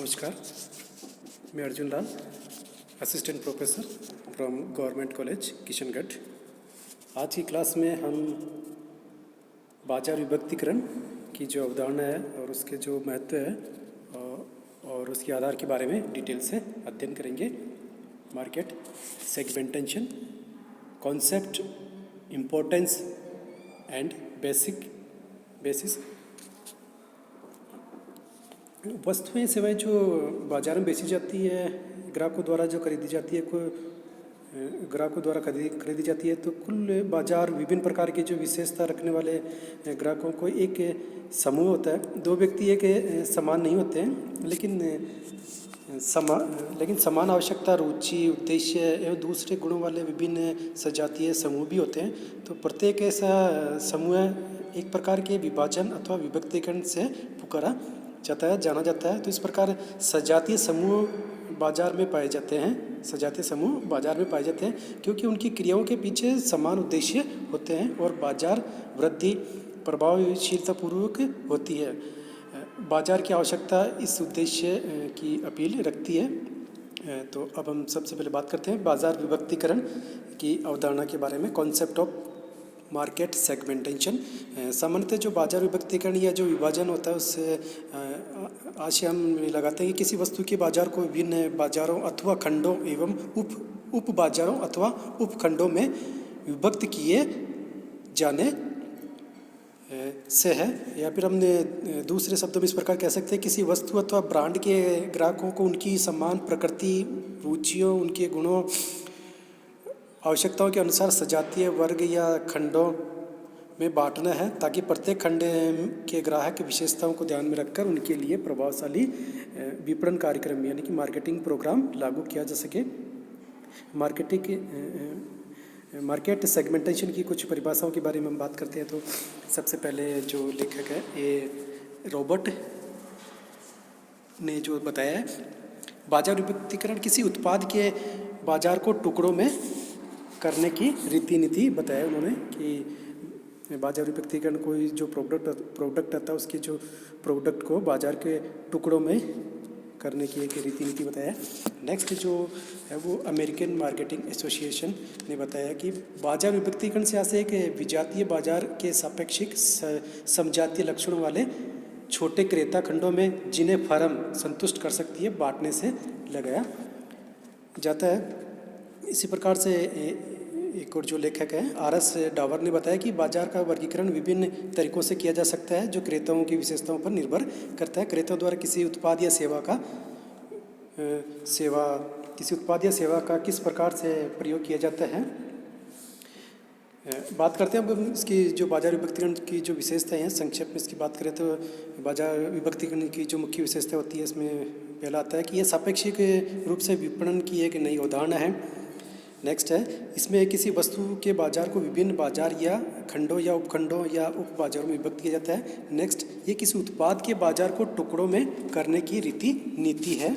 नमस्कार, मैं Arjun Lal, assistant professor from government college Kishangarh. आज की क्लास में हम बाजार विभक्तीकरण की जो अवधारणा है और उसके जो महत्व है और उसके आधार के बारे में डिटेल से अध्ययन करेंगे। Market segmentation, concept, importance and bases. वस्तुएं सेवाएं जो बाजार में बेची जाती है, ग्राहकों द्वारा जो खरीदी जाती है, ग्राहकों द्वारा खरीदी जाती है, तो कुल बाजार विभिन्न प्रकार की जो विशेषता रखने वाले ग्राहकों को एक समूह होता है। दो व्यक्ति एक समान नहीं होते हैं, लेकिन समान आवश्यकता, रुचि, उद्देश्य एवं दूसरे गुणों वाले विभिन्न सजातीय समूह भी होते हैं। तो प्रत्येक ऐसा समूह एक प्रकार के विभाजन अथवा विभक्तीकरण से पुकारा जाना जाता है। तो इस प्रकार सजातीय समूह बाजार में पाए जाते हैं क्योंकि उनकी क्रियाओं के पीछे समान उद्देश्य होते हैं और बाजार वृद्धि प्रभावशीलतापूर्वक होती है। बाजार की आवश्यकता इस उद्देश्य की अपील रखती है। तो अब हम सबसे पहले बात करते हैं बाजार विभक्तीकरण की अवधारणा के बारे में। Concept of market segmentation. सामान्यतः जो बाजार विभक्तीकरण या जो विभाजन होता है उससे आशय हम लगाते हैं कि किसी वस्तु के बाजार को विभिन्न बाजारों अथवा खंडों एवं उप बाजारों अथवा उपखंडों में विभक्त किए जाने से है। या फिर हमने दूसरे शब्दों में इस प्रकार कह सकते हैं, किसी वस्तु अथवा ब्रांड के ग्राहकों को उनकी समान प्रकृति, रुचियों, उनके गुणों, आवश्यकताओं के अनुसार सजातीय वर्ग या खंडों में बांटना है ताकि प्रत्येक खंड के ग्राहक विशेषताओं को ध्यान में रखकर उनके लिए प्रभावशाली विपणन कार्यक्रम यानी कि मार्केटिंग प्रोग्राम लागू किया जा सके। मार्केट सेगमेंटेशन की कुछ परिभाषाओं के बारे में हम बात करते हैं। तो सबसे पहले जो लेखक है ये रॉबर्ट ने जो बताया है, बाजार विभक्तीकरण किसी उत्पाद के बाजार को टुकड़ों में करने की रीति नीति बताया उन्होंने कि बाजार विभक्तीकरण कोई जो प्रोडक्ट आता है उसके जो प्रोडक्ट को बाजार के टुकड़ों में करने की एक रीति नीति बताया। नेक्स्ट जो है वो अमेरिकन मार्केटिंग एसोसिएशन ने बताया कि बाजार विभक्तीकरण से ऐसे एक विजातीय बाजार के सापेक्षिक समजातीय लक्षणों वाले छोटे क्रेता खंडों में जिन्हें फर्म संतुष्ट कर सकती है बांटने से लगाया जाता है। इसी प्रकार से एक और जो लेखक है आर.एस. डावर ने बताया कि बाजार का वर्गीकरण विभिन्न तरीकों से किया जा सकता है जो क्रेताओं की विशेषताओं पर निर्भर करता है। क्रेताओं द्वारा किसी उत्पाद या सेवा का किस प्रकार से प्रयोग किया जाता है। बात करते हैं अब इसकी जो बाजार विभक्तीकरण की जो विशेषताएं हैं, संक्षेप में इसकी बात करें तो बाजार विभक्तीकरण की जो मुख्य विशेषता होती है इसमें पहला आता है कि यह सापेक्षिक रूप से विपणन की एक नई अवधारणा है। नेक्स्ट है, इसमें किसी वस्तु के बाजार को विभिन्न बाजार या खंडों या उपखंडों या उप बाजारों में विभक्त किया जाता है। नेक्स्ट, ये किसी उत्पाद के बाजार को टुकड़ों में करने की रीति नीति है।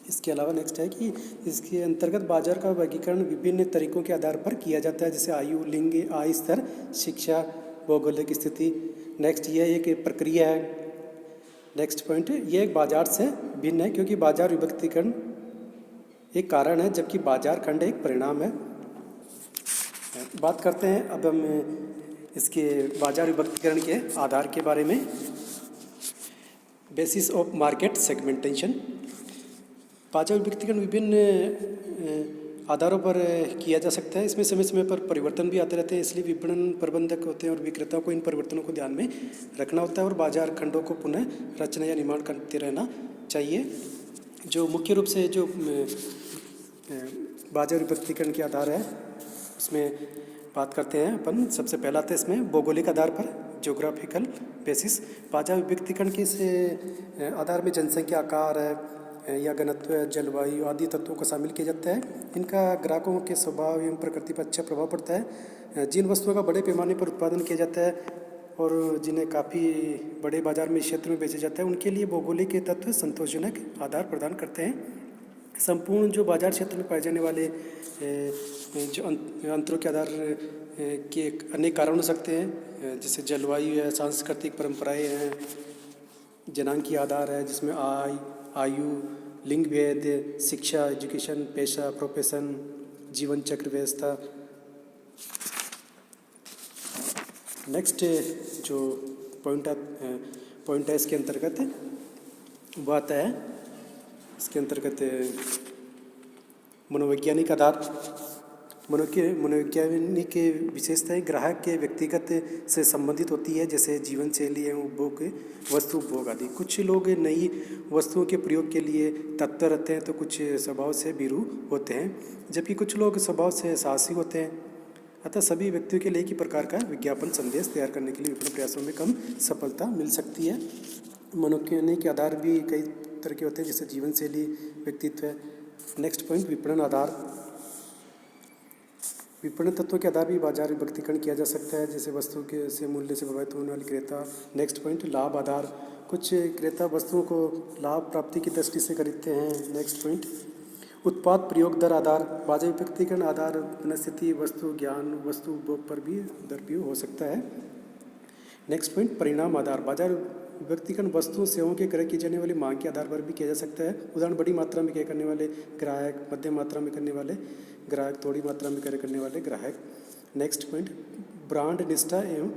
इसके अलावा नेक्स्ट है कि इसके अंतर्गत बाजार का वर्गीकरण विभिन्न तरीकों के आधार पर किया जाता है, जैसे आयु, लिंग, आय स्तर, शिक्षा, भौगोलिक स्थिति। नेक्स्ट, यह एक प्रक्रिया है। नेक्स्ट पॉइंट, ये एक बाजार से भिन्न है क्योंकि बाजार विभक्तीकरण एक कारण है जबकि बाजार खंड एक परिणाम है। बात करते हैं अब हम इसके बाजार विभक्तीकरण के आधार के बारे में। Basis of market segmentation. बाजार विभक्तीकरण विभिन्न आधारों पर किया जा सकता है। इसमें समय समय पर परिवर्तन भी आते रहते हैं, इसलिए विपणन प्रबंधक होते हैं और विक्रेताओं को इन परिवर्तनों को ध्यान में रखना होता है और बाजार खंडों को पुनः रचना या निर्माण करते रहना चाहिए। जो मुख्य रूप से जो बाजार विभक्तीकरण के आधार है उसमें बात करते हैं अपन। सबसे पहला आता है इसमें भौगोलिक आधार पर, ज्योग्राफिकल बेसिस। बाजार विभक्तीकरण के से आधार में जनसंख्या, आकार या घनत्व, जलवायु आदि तत्वों को शामिल किया जाता है। इनका ग्राहकों के स्वभाव एवं प्रकृति पर अच्छा प्रभाव पड़ता है। जिन वस्तुओं का बड़े पैमाने पर उत्पादन किया जाता है और जिन्हें काफ़ी बड़े बाजार में क्षेत्र में बेचा जाता है उनके लिए भौगोलिक तत्व संतोषजनक आधार प्रदान करते हैं। संपूर्ण जो बाजार क्षेत्र में पाए जाने वाले जो अंतरों के आधार के अनेक कारण हो सकते हैं, जैसे जलवायु है, सांस्कृतिक परंपराएं हैं, जनांकीय आधार है जिसमें आय, आयु, लिंग भेद, शिक्षा, एजुकेशन, पेशा, प्रोफेशन, जीवन चक्र व्यवस्था। नेक्स्ट जो पॉइंट है इसके अंतर्गत वो आता है, इसके अंतर्गत मनोवैज्ञानिक आधार। मनोवैज्ञानिक विशेषताएं ग्राहक के व्यक्तिगत से संबंधित होती है, जैसे जीवन शैली एवं उपभोग, वस्तु उपभोग आदि। कुछ लोग नई वस्तुओं के प्रयोग के लिए तत्पर रहते हैं तो कुछ स्वभाव से भीरू होते हैं, जबकि कुछ लोग स्वभाव से साहसी होते हैं। अतः सभी व्यक्तियों के लिए एक ही प्रकार का विज्ञापन संदेश तैयार करने के लिए विपणन प्रयासों में कम सफलता मिल सकती है। मनोवैज्ञानिक आधार भी कई तरह के होते हैं, जैसे जीवन शैली, व्यक्तित्व। नेक्स्ट पॉइंट विपणन आधार। विपणन तत्वों के आधार भी बाजार विभक्तिकरण किया जा सकता है, जैसे वस्तु के से मूल्य से प्रभावित होने वाले क्रेता। नेक्स्ट पॉइंट लाभ आधार। कुछ क्रेता वस्तुओं को लाभ प्राप्ति की दृष्टि से खरीदते हैं। नेक्स्ट पॉइंट उत्पाद प्रयोग दर आधार। बाजार विभक्तिकरण आधार मनस्थिति, वस्तु ज्ञान, वस्तु उपभोग पर भी दर भी हो सकता है। नेक्स्ट पॉइंट परिणाम आधार। बाजार विभक्तिकरण वस्तुओं सेवाओं के क्रय की जाने वाली मांग के आधार पर भी किया जा सकता है। उदाहरण बड़ी मात्रा में क्रय करने वाले ग्राहक, मध्यम मात्रा में करने वाले ग्राहक, थोड़ी मात्रा में क्रय करने वाले ग्राहक। नेक्स्ट पॉइंट ब्रांड निष्ठा एवं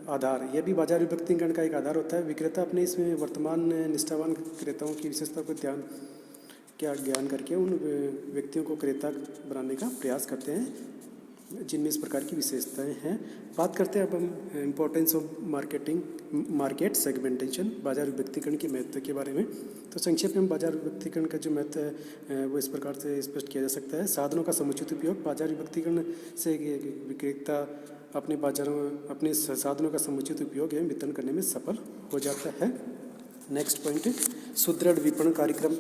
आधार। यह भी बाजार विभक्तिकरण का एक आधार होता है। विक्रेता अपने इसमें वर्तमान निष्ठावान क्रेताओं की विशेषता को ज्ञान करके उन व्यक्तियों को क्रेता बनाने का प्रयास करते हैं, जिनमें इस प्रकार की विशेषताएं हैं। बात करते हैं अब हम इम्पोर्टेंस ऑफ मार्केट सेगमेंटेशन, बाजार विभक्तिकरण के महत्व के बारे में। तो संक्षेप में बाजार विभक्तिकरण का जो महत्व है वो इस प्रकार से स्पष्ट किया जा सकता है। साधनों का समुचित उपयोग। बाजार विभक्तिकरण से विक्रेता अपने साधनों का समुचित उपयोग एवं वितरण करने में सफल हो जाता है। नेक्स्ट पॉइंट सुदृढ़ विपणन कार्यक्रम।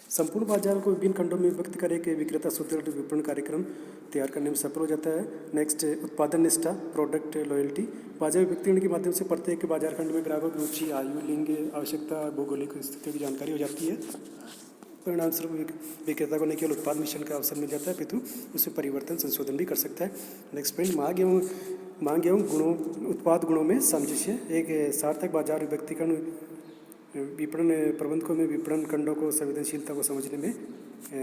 संपूर्ण बाजार को विभिन्न खंडों में विभक्त करके विक्रेता सुदृढ़ विपणन कार्यक्रम तैयार करने में सफल हो जाता है। नेक्स्ट उत्पादन निष्ठा, प्रोडक्ट लॉयल्टी। बाजार विभक्तिकरण के माध्यम से प्रत्येक बाजार खंड में ग्राहकों की रुचि, आयु, लिंग, आवश्यकता, भौगोलिक स्थितियों की जानकारी हो जाती है। परिणाम स्वरूप विक्रेता को न केवल उत्पाद मिश्रण का अवसर मिल जाता है, पितु उसमें परिवर्तन संशोधन भी कर सकता है। नेक्स्ट पॉइंट मांग एवं गुणों, उत्पाद गुणों में सामंजस्य। एक सार्थक बाजार विभक्तिकरण विपणन प्रबंधकों में विपणन खंडों को संवेदनशीलता को समझने में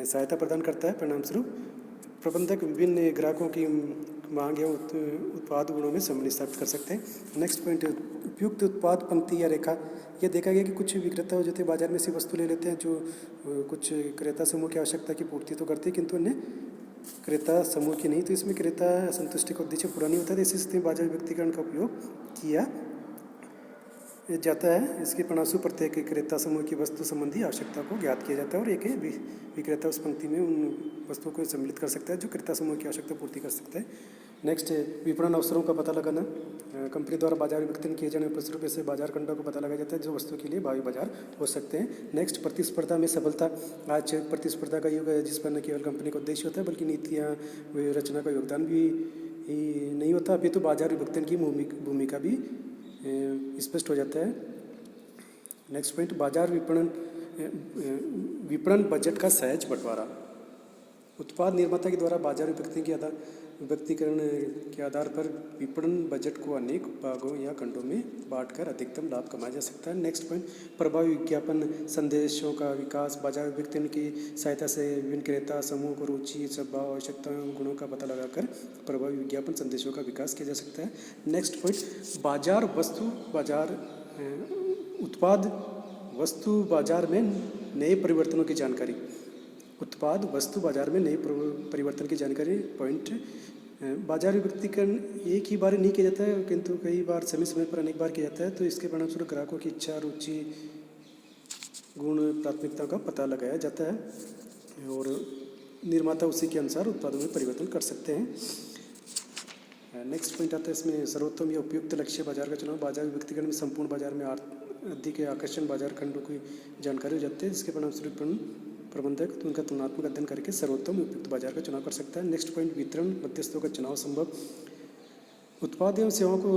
सहायता प्रदान करता है। परिणाम स्वरूप प्रबंधक विभिन्न ग्राहकों की मांग एवं उत्पाद गुणों में समन्वय स्थापित कर सकते हैं। नेक्स्ट पॉइंट उपयुक्त उत्पाद पंक्ति या रेखा। यह देखा गया कि कुछ विक्रेता हो जाते हैं बाजार में से वस्तु ले लेते हैं जो कुछ क्रेता समूह की आवश्यकता की पूर्ति तो करते हैं, किंतु अन्य क्रेता समूह की नहीं, तो इसमें क्रेता असंतुष्टि का उद्देश्य पूरा नहीं होता है। इसी स्थिति में बाजार विभक्तिकरण का उपयोग किया जाता है। इसके परिणामस्वरूप प्रत्येक क्रेता समूह की वस्तु संबंधी आवश्यकता को ज्ञात किया जाता है और एक विक्रेता उस पंक्ति में उन वस्तुओं को सम्मिलित कर सकता है जो क्रेता समूह की आवश्यकता पूर्ति कर सकता है। नेक्स्ट विपणन अवसरों का पता लगाना। कंपनी द्वारा बाजार विभक्तिकरण किए जाने पर स्वरूप ऐसे बाजार खंडों को पता लगाया जाता है जो वस्तु के लिए भावी बाजार हो सकते हैं। नेक्स्ट प्रतिस्पर्धा में सफलता। आज प्रतिस्पर्धा का युग है जिस पर न केवल कंपनी का उद्देश्य होता है बल्कि नीतियाँ रचना का योगदान भी नहीं होता, अभी तो बाजार विभक्तिकरण की भूमिका भी स्पष्ट हो जाता है। नेक्स्ट पॉइंट बाजार विपणन बजट का सहज बंटवारा। उत्पाद निर्माता के द्वारा बाजार विभक्तिकरण के आधार पर विपणन बजट को अनेक भागों या खंडों में बांटकर अधिकतम लाभ कमाया जा सकता है। नेक्स्ट पॉइंट प्रभावी विज्ञापन संदेशों का विकास। बाजार विभक्तिकरण की सहायता से विभिन्न क्रेता समूह को रुचि, स्वभाव, आवश्यकताओं, गुणों का पता लगाकर प्रभावी विज्ञापन संदेशों का विकास किया जा सकता है। नेक्स्ट पॉइंट उत्पाद वस्तु बाजार में नए परिवर्तनों की जानकारी। उत्पाद वस्तु बाजार में नए परिवर्तन की जानकारी। पॉइंट बाजार विभक्तिकरण एक ही बार नहीं किया जाता है, किंतु कई बार समय पर अनेक बार किया जाता है। तो इसके परिणामस्वरूप ग्राहकों की इच्छा, रुचि, गुण, प्राथमिकता का पता लगाया जाता है और निर्माता उसी के अनुसार उत्पादों में परिवर्तन कर सकते हैं। नेक्स्ट पॉइंट आता है इसमें सर्वोत्तम या उपयुक्त लक्ष्य बाजार का चुनाव। बाजार विभक्तिकरण में संपूर्ण बाजार में अधिक आकर्षण बाजार खंडों की जानकारी हो जाती है, जिसके परिणामस्वरूप प्रबंधक तो उनका तुलनात्मक अध्ययन करके सर्वोत्तम उपयुक्त बाजार का चुनाव कर सकता है। नेक्स्ट पॉइंट वितरण मध्यस्थों का चुनाव संभव। उत्पाद एवं सेवाओं को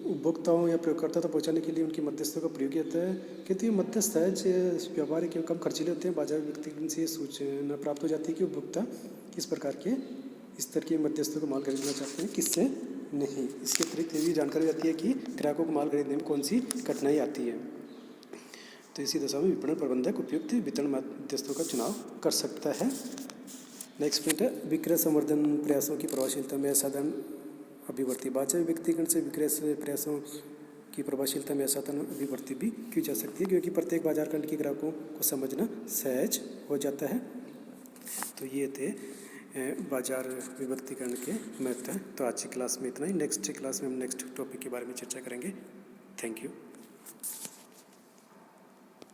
उपभोक्ताओं या प्रयोगकर्ता तक पहुंचाने के लिए उनकी मध्यस्थों का प्रयोग किया जाता है, क्योंकि ये मध्यस्थ सहज व्यापारिक एवं कम खर्चीले होते हैं। बाजार विभक्तिकरण से सूचना प्राप्त हो जाती है कि उपभोक्ता किस प्रकार के स्तर के मध्यस्थों को माल खरीदना चाहते हैं, किससे नहीं। इसके अतिरिक्त ये भी जानकारी आती है कि ग्राहकों को माल खरीदने में कौन सी कठिनाई आती है। तो इसी दशा में विपणन प्रबंधक उपयुक्त वितरण मध्यस्थों का चुनाव कर सकता है। नेक्स्ट पॉइंट है विक्रय संवर्धन प्रयासों की प्रभावशीलता में असाधारण अभिवृद्धि। बाजार व्यक्तिगण से विक्रय से प्रयासों की प्रभावशीलता में असाधारण अभिवृद्धि भी की जा सकती है, क्योंकि प्रत्येक बाजार खंड के ग्राहकों को समझना सहज हो जाता है। तो ये थे बाजार विभक्तिकरण के महत्व। तो आज की क्लास में इतना ही। नेक्स्ट क्लास में हम नेक्स्ट टॉपिक के बारे में चर्चा करेंगे। Thank you.